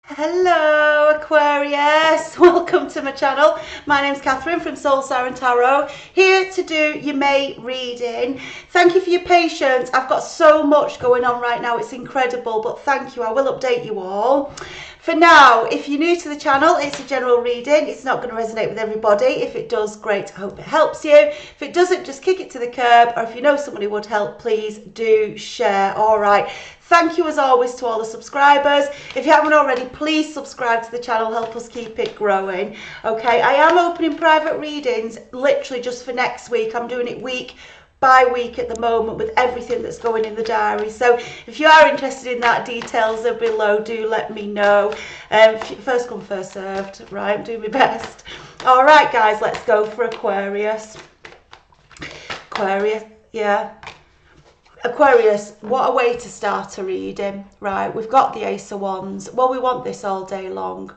Hello Aquarius, welcome to my channel. My name's Catherine from Siren Tarot, here to do your May reading. Thank you for your patience. I've got so much going on right now, it's incredible, but thank you. I will update you all. For now, if you're new to the channel, it's a general reading. It's not going to resonate with everybody. If it does, great. I hope it helps you. If it doesn't, just kick it to the curb, or if you know somebody would help, please do share. All right. Thank you as always to all the subscribers. If you haven't already, please subscribe to the channel, help us keep it growing. Okay, I am opening private readings literally just for next week. I'm doing it week by week at the moment with everything that's going in the diary. So if you are interested in that, details are below. Do let me know. First come, first served. Right, I'm doing my best. All right, guys, let's go for Aquarius. Aquarius, yeah. Aquarius, what a way to start a reading. Right, we've got the Ace of Wands. Well, we want this all day long.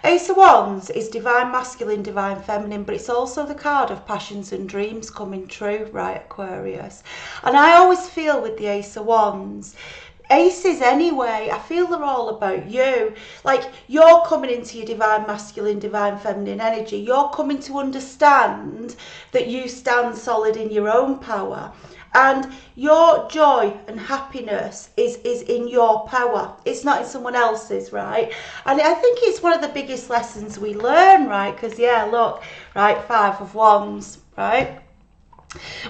Ace of Wands is divine masculine, divine feminine, but it's also the card of passions and dreams coming true, right, Aquarius? And I always feel with the Ace of Wands, aces anyway, I feel they're all about you. Like, you're coming into your divine masculine, divine feminine energy. You're coming to understand that you stand solid in your own power. And your joy and happiness is in your power. It's not in someone else's, right? And I think it's one of the biggest lessons we learn, right? Because, yeah, look, right, Five of Wands, right?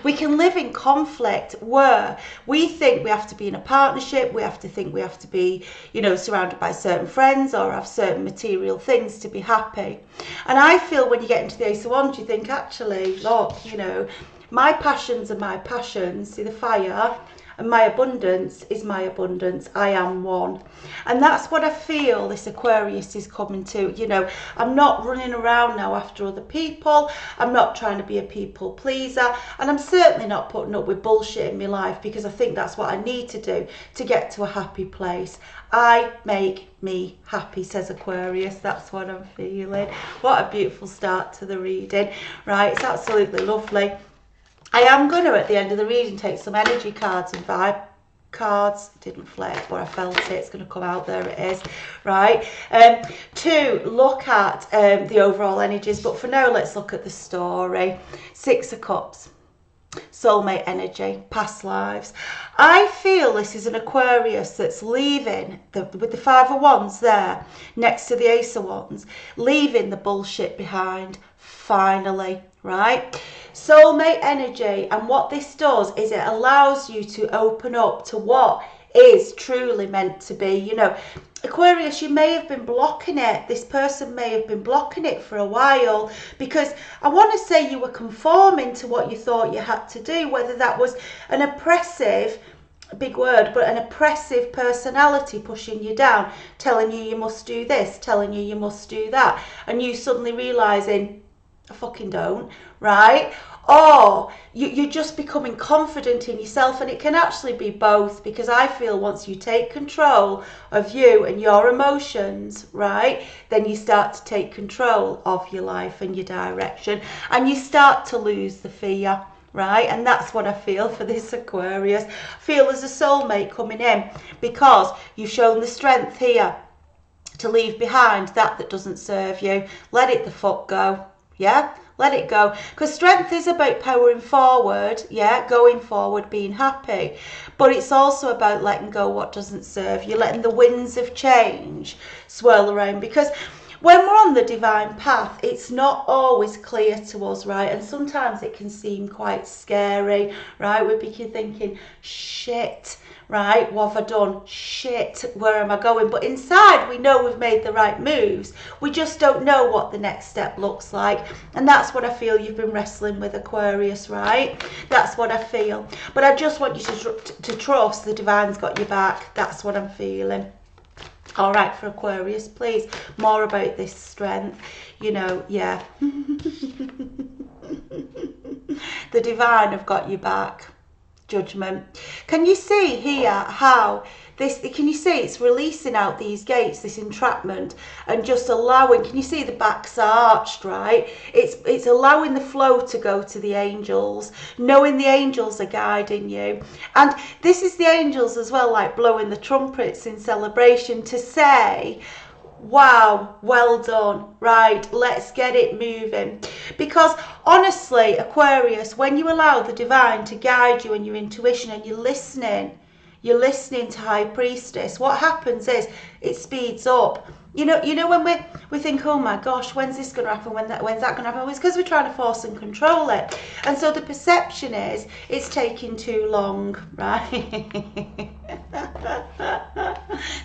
We can live in conflict where we think we have to be in a partnership, we have to think we have to be, you know, surrounded by certain friends or have certain material things to be happy. And I feel when you get into the Ace of Wands, you think, actually, look, you know, my passions are my passions, see the fire, and my abundance is my abundance. I am one. And that's what I feel this Aquarius is coming to. You know, I'm not running around now after other people. I'm not trying to be a people pleaser. And I'm certainly not putting up with bullshit in my life, because I think that's what I need to do to get to a happy place. I make me happy, says Aquarius. That's what I'm feeling. What a beautiful start to the reading. Right, it's absolutely lovely. I am going to, at the end of the reading, take some energy cards and vibe cards. It didn't flip, but I felt it. It's going to come out. There it is. Right. To look at the overall energies. But for now, let's look at the story. Six of Cups. Soulmate energy, past lives. I feel this is an Aquarius that's leaving, with the Five of Wands there, next to the Ace of Wands, leaving the bullshit behind, finally, right? Soulmate energy, and what this does is it allows you to open up to what is truly meant to be. You know, Aquarius, you may have been blocking it. This person may have been blocking it for a while, because I want to say you were conforming to what you thought you had to do, whether that was an oppressive, big word, but an oppressive personality pushing you down, telling you you must do this, telling you you must do that, and you suddenly realizing, I fucking don't, right? Or you're just becoming confident in yourself. And it can actually be both, because I feel once you take control of you and your emotions, right, then you start to take control of your life and your direction, and you start to lose the fear, right? And that's what I feel for this Aquarius. I feel there's a soulmate coming in, because you've shown the strength here to leave behind that doesn't serve you. Let it the fuck go. Yeah, let it go, because strength is about powering forward, yeah, going forward, being happy, but it's also about letting go what doesn't serve you, letting the winds of change swirl around, because when we're on the divine path, it's not always clear to us, right? And sometimes it can seem quite scary, right? We'd be thinking, shit, right, what have I done? Shit, where am I going? But inside, we know we've made the right moves. We just don't know what the next step looks like. And that's what I feel you've been wrestling with, Aquarius, right? That's what I feel. But I just want you to trust the divine's got your back. That's what I'm feeling. All right, for Aquarius, please, more about this strength. You know, yeah. The divine have got your back. Judgment. Can you see here how this, can you see it's releasing out these gates, this entrapment, and just allowing, can you see the back's arched, right? It's allowing the flow to go to the angels, knowing the angels are guiding you. And this is the angels as well, like blowing the trumpets in celebration to say, wow, well done, right, let's get it moving. Because honestly, Aquarius, when you allow the divine to guide you and your intuition and you're listening to High Priestess, what happens is it speeds up. You know when we think, oh my gosh, when's this going to happen? When's that going to happen? It's because we're trying to force and control it. And so the perception is it's taking too long, right?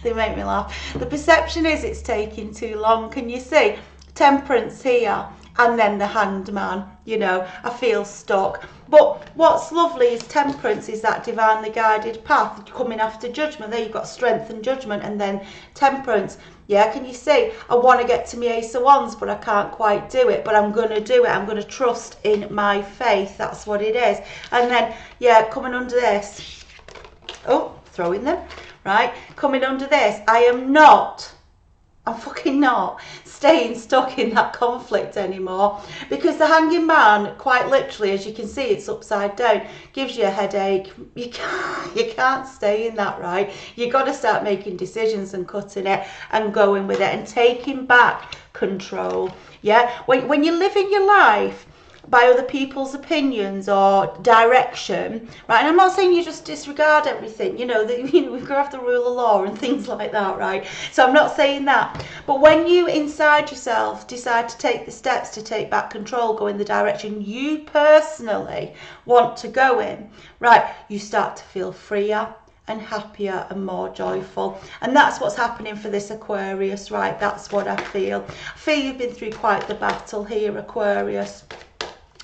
They make me laugh. The perception is it's taking too long. Can you see? Temperance here. And then the Hanged Man, you know, I feel stuck. But what's lovely is Temperance is that divinely guided path coming after Judgment. There you've got Strength and Judgment, and then Temperance. Yeah, can you see? I want to get to my Ace of Wands, but I can't quite do it. But I'm going to do it. I'm going to trust in my faith. That's what it is. And then, yeah, coming under this. Oh, throwing them. Right, coming under this. I'm fucking not staying stuck in that conflict anymore, because the Hanging Man, quite literally, as you can see, it's upside down, gives you a headache. You can't stay in that, right? You got to start making decisions and cutting it and going with it and taking back control. Yeah, when you're living your life by other people's opinions or direction, right? And I'm not saying you just disregard everything, we've got to have the rule of law and things like that, right? So I'm not saying that. But when you inside yourself decide to take the steps to take back control, go in the direction you personally want to go in, right, you start to feel freer and happier and more joyful. And that's what's happening for this Aquarius, right? That's what I feel. I feel you've been through quite the battle here, Aquarius,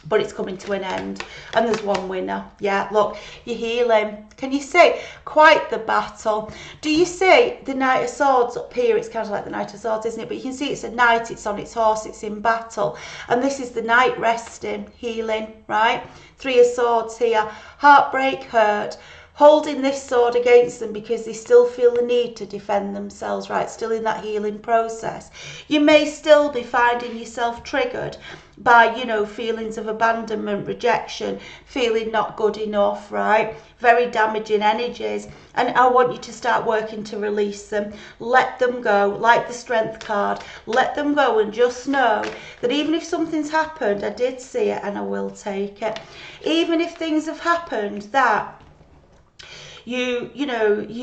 but it's coming to an end and there's one winner. Yeah, look, you're healing. Can you see? Quite the battle. Do you see the Knight of Swords up here? It's kind of like the Knight of Swords, isn't it? But you can see it's a knight, it's on its horse, it's in battle. And this is the knight resting, healing, right? Three of Swords here. Heartbreak, hurt. Holding this sword against them because they still feel the need to defend themselves, right? Still in that healing process. You may still be finding yourself triggered by, feelings of abandonment, rejection, feeling not good enough, right? Very damaging energies. And I want you to start working to release them. Let them go, like the Strength card. Let them go and just know that even if something's happened, I did see it and I will take it. Even if things have happened that you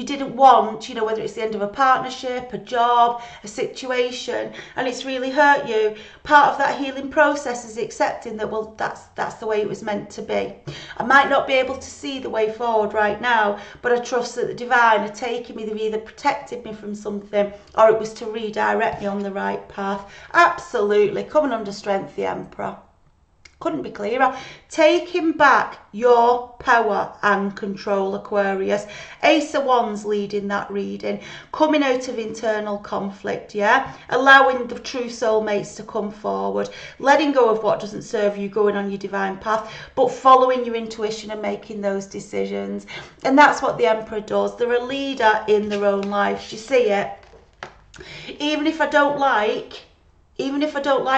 didn't want, whether it's the end of a partnership, a job, a situation, and it's really hurt you, part of that healing process is accepting that, well, that's the way it was meant to be. I might not be able to see the way forward right now, but I trust that the divine are taking me. They've either protected me from something or it was to redirect me on the right path. Absolutely. Coming under Strength, the Emperor. Couldn't be clearer. Taking back your power and control, Aquarius. Ace of Wands leading that reading. Coming out of internal conflict, yeah? Allowing the true soulmates to come forward. Letting go of what doesn't serve you, going on your divine path, but following your intuition and making those decisions. And that's what the Emperor does. They're a leader in their own life. Do you see it? Even if I don't like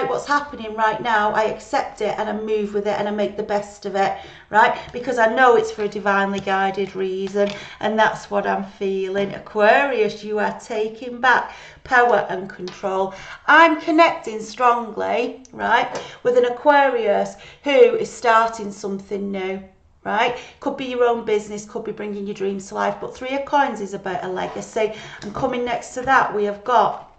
what's happening right now, I accept it and I move with it and I make the best of it, right? Because I know it's for a divinely guided reason, and that's what I'm feeling. Aquarius, you are taking back power and control. I'm connecting strongly, right, with an Aquarius who is starting something new. Right, could be your own business, could be bringing your dreams to life, but Three of Coins is about a legacy. And coming next to that, we have got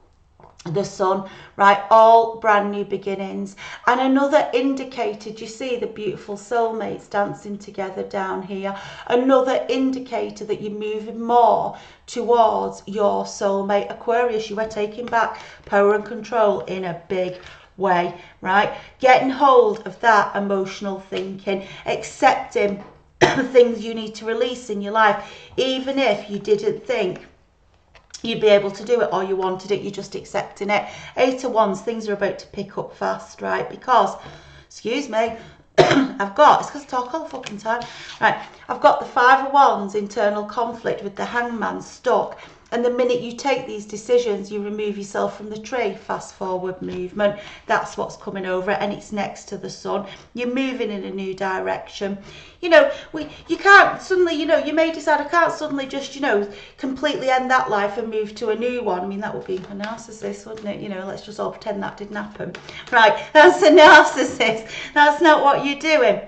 the Sun, right? All brand new beginnings. And another indicator, do you see the beautiful soulmates dancing together down here? Another indicator that you're moving more towards your soulmate. Aquarius, you are taking back power and control in a big way, right? Getting hold of that emotional thinking, accepting things you need to release in your life, even if you didn't think you'd be able to do it or you wanted it, you're just accepting it. Eight of Wands, things are about to pick up fast, right? Because, excuse me, it's because I talk all the fucking time, right? I've got the Five of Wands, internal conflict with the Hangman stuck. And the minute you take these decisions, you remove yourself from the tree. Fast forward movement. That's what's coming over it, and it's next to the sun. You're moving in a new direction. You know, you can't suddenly, you know, you may decide I can't suddenly just, you know, completely end that life and move to a new one. I mean, that would be a narcissist, wouldn't it? You know, let's just all pretend that didn't happen. Right, that's a narcissist. That's not what you're doing.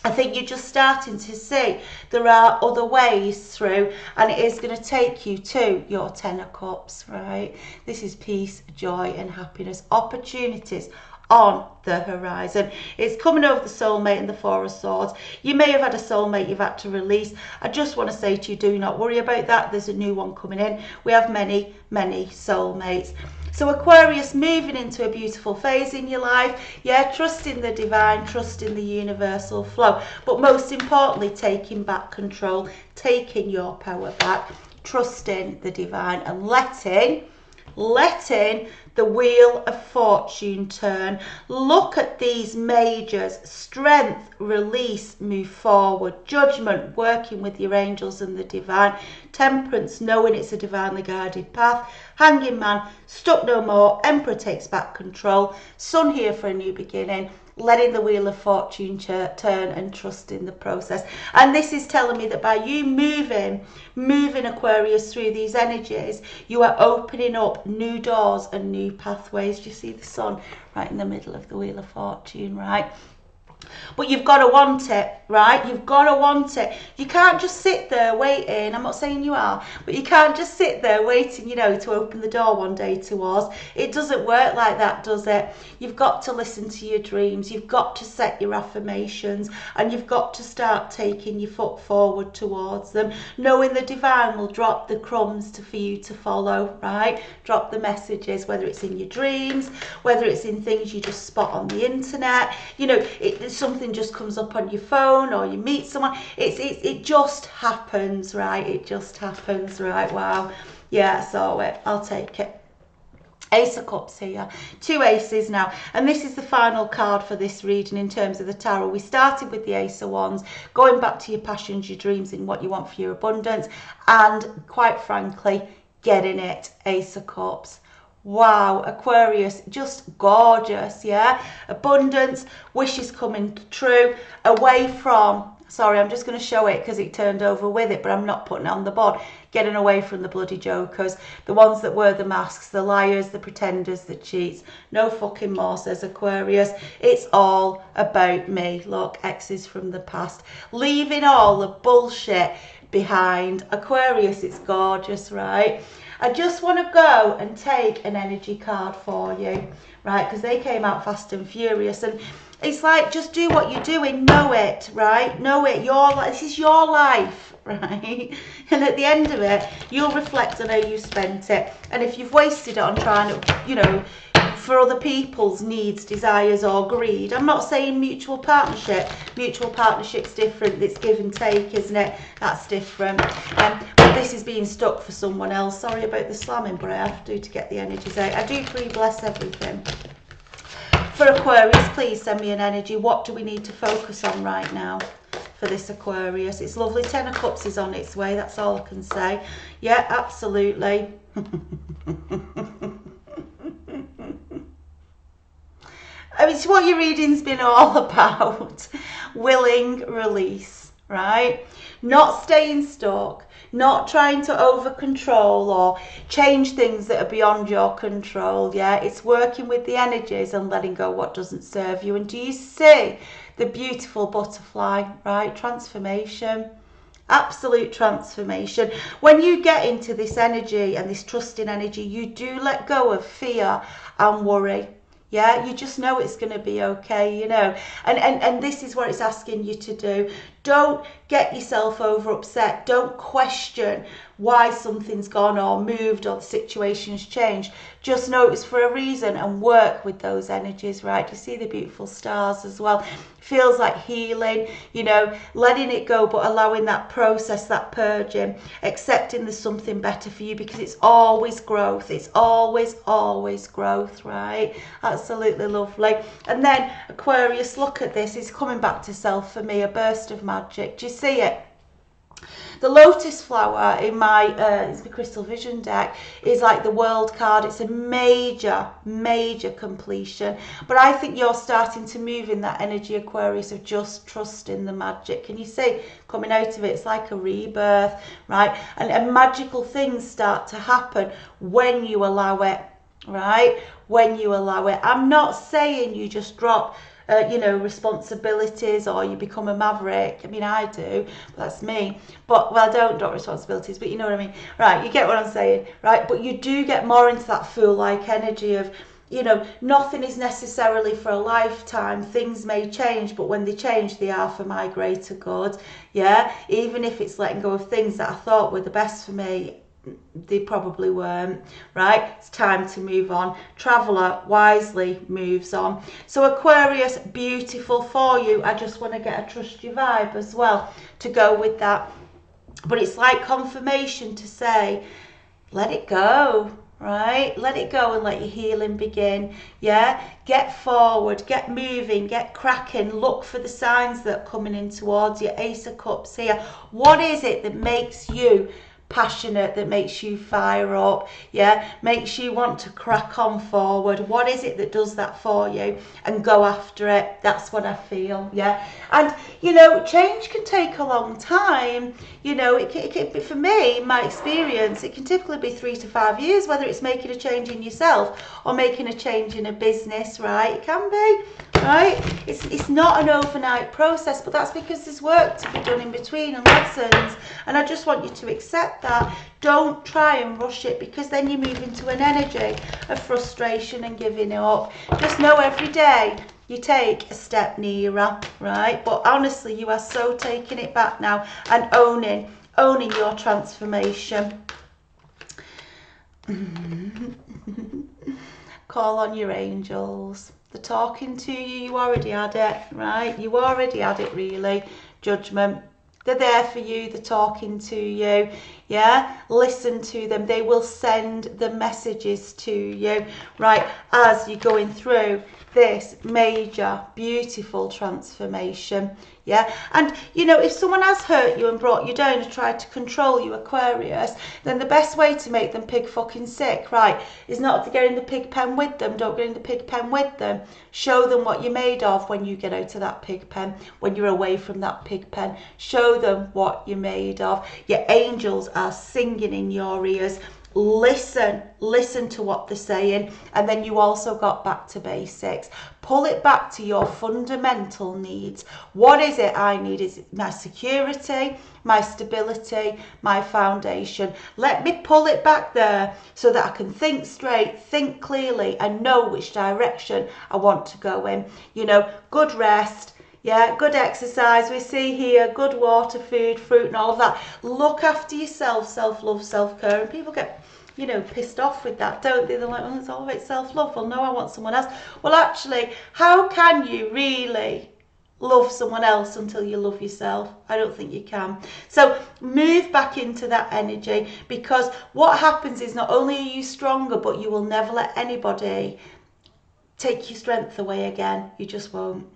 I think you're just starting to see there are other ways through, and it is going to take you to your 10 of Cups, right? This is peace, joy and happiness, opportunities on the horizon. It's coming over the soulmate and the Four of Swords. You may have had a soulmate you've had to release. I just want to say to you, do not worry about that. There's a new one coming in. We have many, many soulmates. So Aquarius, moving into a beautiful phase in your life. Yeah, trusting the divine, trusting the universal flow. But most importantly, taking back control, taking your power back, trusting the divine and letting the wheel of fortune turn. Look at these majors: strength, release, move forward, judgment, working with your angels and the divine, temperance, knowing it's a divinely guided path, hanging man, stuck no more, emperor takes back control, sun here for a new beginning, letting the wheel of fortune turn and trusting the process. And this is telling me that by you moving Aquarius through these energies, you are opening up new doors and new pathways. Do you see the sun right in the middle of the wheel of fortune, right? But you've got to want it, right? You've got to want it. You can't just sit there waiting. I'm not saying you are, but you can't just sit there waiting, you know, to open the door one day towards. It doesn't work like that, does it? You've got to listen to your dreams. You've got to set your affirmations, and you've got to start taking your foot forward towards them, knowing the divine will drop the crumbs for you to follow, right? Drop the messages, whether it's in your dreams, whether it's in things you just spot on the internet. You know, something just comes up on your phone, or you meet someone. It just happens, right? It just happens, right? Wow. Yeah, I saw it. I'll take it. Ace of Cups here, 2 aces now, and this is the final card for this reading in terms of the tarot. We started with the Ace of Wands, going back to your passions, your dreams, and what you want for your abundance, and quite frankly, getting it. Ace of Cups. Wow, Aquarius, just gorgeous, yeah? Abundance, wishes coming true, away from, sorry, I'm just going to show it because it turned over with it, but I'm not putting it on the board. Getting away from the bloody jokers, the ones that wear the masks, the liars, the pretenders, the cheats. No fucking more, says Aquarius. It's all about me. Look, exes from the past. Leaving all the bullshit behind. Aquarius, it's gorgeous, right? I just want to go and take an energy card for you, right? Because they came out fast and furious, and it's like, just do what you're doing, know it, right? Know it. This is your life, right? And at the end of it, you'll reflect on how you spent it. And if you've wasted it on trying to, you know, for other people's needs, desires or greed. I'm not saying mutual partnership. Mutual partnership's different. It's give and take, isn't it? That's different. But this is being stuck for someone else. Sorry about the slamming, but I have to get the energies out. I do pre-bless everything. For Aquarius, please send me an energy. What do we need to focus on right now for this Aquarius? It's lovely. 10 of Cups is on its way. That's all I can say. Yeah, absolutely. I mean, it's what your reading's been all about. Willing release, right? Not staying stuck, not trying to over control or change things that are beyond your control. Yeah, it's working with the energies and letting go what doesn't serve you. And do you see the beautiful butterfly, right? Transformation. Absolute transformation. When you get into this energy and this trusting energy, you do let go of fear and worry. Yeah, you just know it's going to be okay, you know. And this is what it's asking you to do. Don't get yourself over upset. Don't question why something's gone or moved or the situation's changed. Just know it's for a reason and work with those energies, right? You see the beautiful stars as well. Feels like healing, you know, letting it go, but allowing that process, that purging, accepting there's something better for you, because it's always growth. It's always, always growth, right? Absolutely lovely. And then Aquarius, look at this. It's coming back to self for me, a burst of magic. Do you see it? The lotus flower in my it's my crystal vision deck is like the world card. It's a major completion, but I think you're starting to move in that energy, Aquarius, of just trusting the magic. Can you see coming out of it? It's like a rebirth, right? And magical things start to happen when you allow it, right? When you allow it. I'm not saying you just drop responsibilities or you become a maverick. I mean, I do, but that's me. But, well, I don't drop responsibilities, but you know what I mean. Right, you get what I'm saying, right? But you do get more into that fool-like energy of, nothing is necessarily for a lifetime. Things may change, but when they change, they are for my greater good. Yeah, even if it's letting go of things that I thought were the best for me, they probably weren't, right? It's time to move on. Traveller wisely moves on. So Aquarius, beautiful for you. I just want to get a trust you vibe as well to go with that. But it's like confirmation to say, let it go, right? Let it go and let your healing begin. Yeah, get forward, get moving, get cracking. Look for the signs that are coming in towards you. Ace of Cups here. What is it that makes you passionate, that makes you fire up, yeah, makes you want to crack on forward? What is it that does that for you? And go after it. That's what I feel, yeah. And change can take a long time. It can, for me, my experience, it can typically be 3 to 5 years, whether it's making a change in yourself or making a change in a business, right? It can be, right? It's not an overnight process, but that's because there's work to be done in between and lessons. And I just want you to accept that. Don't try and rush it, because then you move into an energy of frustration and giving up. Just know every day you take a step nearer, right? But honestly, you are so taking it back now and owning your transformation. Call on your angels. They're talking to you. You already had it, right? You already had it, really. Judgment. They're there for you. They're talking to you. Yeah, listen to them. They will send the messages to you, right, as you're going through this major, beautiful transformation. Yeah, and if someone has hurt you and brought you down and tried to control you, Aquarius, then the best way to make them pig fucking sick, right, is not to get in the pig pen with them. Don't get in the pig pen with them. Show them what you're made of when you get out of that pig pen, when you're away from that pig pen. Show them what you're made of. Your angels are singing in your ears. Listen to what they're saying. And then you also got back to basics. Pull it back to your fundamental needs. What is it I need? Is it my security, my stability, my foundation? Let me pull it back there so that I can think straight, think clearly, and know which direction I want to go in. Good rest. Yeah, good exercise. We see here good water, food, fruit, and all of that. Look after yourself, self-love, self-care. And people get, pissed off with that, don't they? They're like, oh, it's all about self-love. Well, no, I want someone else. Well, actually, how can you really love someone else until you love yourself? I don't think you can. So move back into that energy, because what happens is not only are you stronger, but you will never let anybody take your strength away again. You just won't.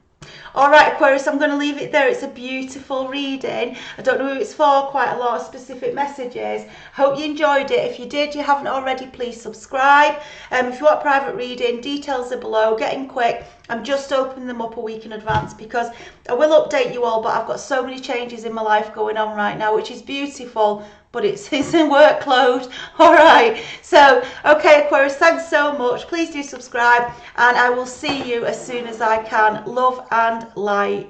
All right, Aquarius, I'm going to leave it there. It's a beautiful reading. I don't know who it's for, quite a lot of specific messages. Hope you enjoyed it. If you did, you haven't already, please subscribe. If you want private reading, details are below. Getting quick. I'm just opening them up a week in advance, because I will update you all, but I've got so many changes in my life going on right now, which is beautiful, but it's a workload. All right, so okay, Aquarius, thanks so much. Please do subscribe, and I will see you as soon as I can. Love and light.